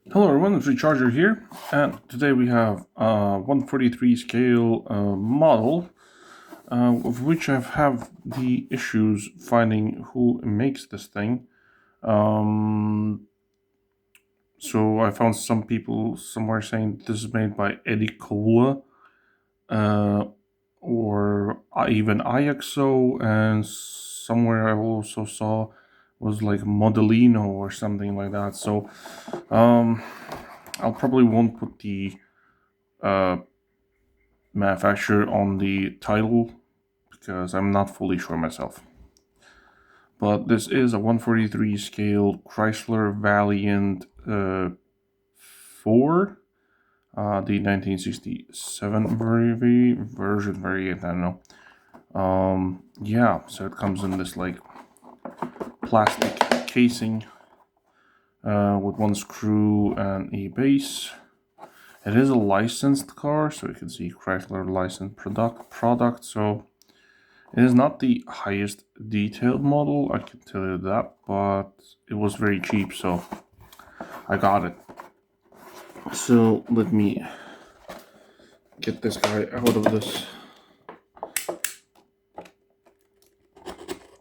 Hello everyone, it's Recharger here, and today we have a 143 scale model, of which I have the issues finding who makes this thing. So I found some people somewhere saying this is made by Eddie Cola, or even IXO, and somewhere I also saw was like Modelino or something like that. So I'll probably won't put the manufacturer on the title because I'm not fully sure myself. But this is a 143 scale Chrysler Valiant 4, the 1967 version variant. I don't know. Yeah, so it comes in this like plastic casing with one screw and a base. It is a licensed car, so you can see Chrysler licensed product. So it is not the highest detailed model, I can tell you that, but it was very cheap, so I got it. So let me get this guy out of this,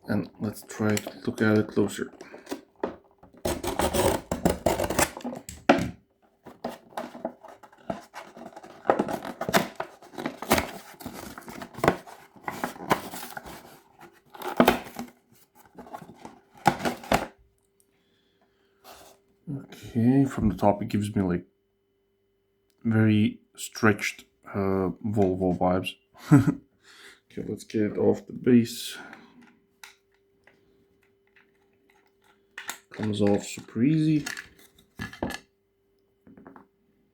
and let's try to look at it closer. Okay, from the top it gives me like very stretched Volvo vibes. Okay, let's get it off the base. Comes off super easy.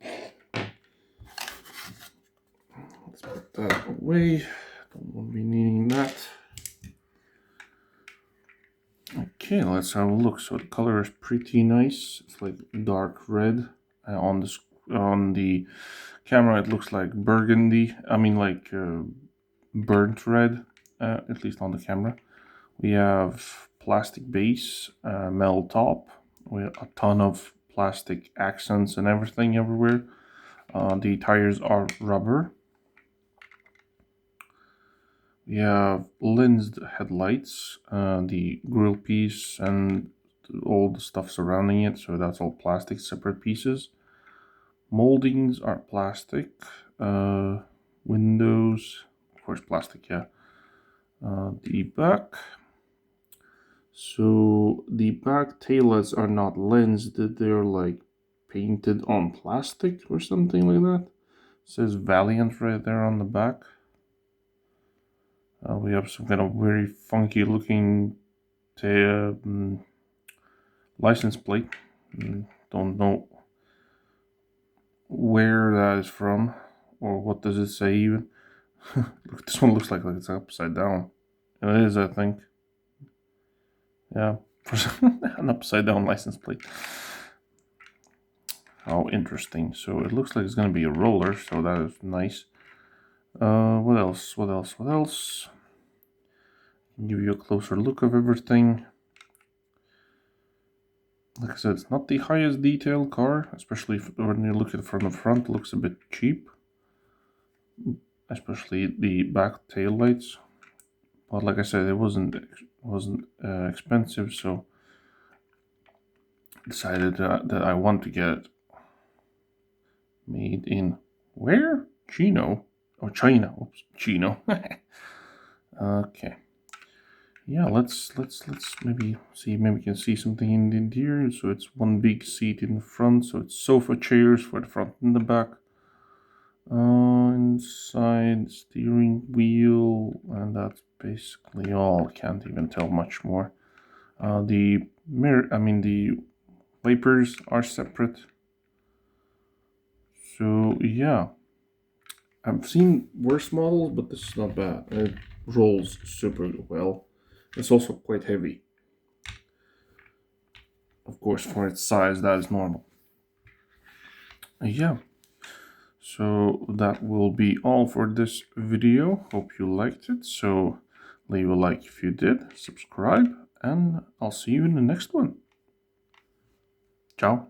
Let's put that away. Don't want to be needing that. Okay, let's have a look. So the color is pretty nice. It's like dark red. On the camera, it looks like burgundy. I mean, like burnt red. At least on the camera. We have plastic base, metal top, with a ton of plastic accents and everything everywhere. The tires are rubber. We have lensed headlights, the grille piece, and all the stuff surrounding it. So that's all plastic, separate pieces. Moldings are plastic. Windows, of course, plastic. Yeah. The back. So the back taillights are not lensed; they're like painted on plastic or something like that. It says Valiant right there on the back. We have some kind of very funky looking license plate. Don't know where that is from or what does it say even. Look, this one looks like it's upside down. It is, I think. Yeah, an upside down license plate. How interesting. So it looks like it's going to be a roller, so that is nice. What else? What else? What else? Give you a closer look of everything. Like I said, it's not the highest detail car, especially when you look at it from the front. It looks a bit cheap, especially the back tail lights. But like I said, it wasn't expensive, so I decided that I want to get it made in where? Chino. Oh, China. Oops, Chino. Okay. Yeah, let's maybe see. Maybe we can see something in the interior. So it's one big seat in the front. So it's sofa chairs for the front and the back. Inside steering wheel, and that's basically all. Can't even tell much more. The mirror, I mean the wipers are separate. So yeah, I've seen worse models, but this is not bad. It rolls super well. It's also quite heavy. Of course, for its size, that is normal. Yeah. So that will be all for this video. Hope you liked it. So leave a like if you did, subscribe, and I'll see you in the next one. Ciao.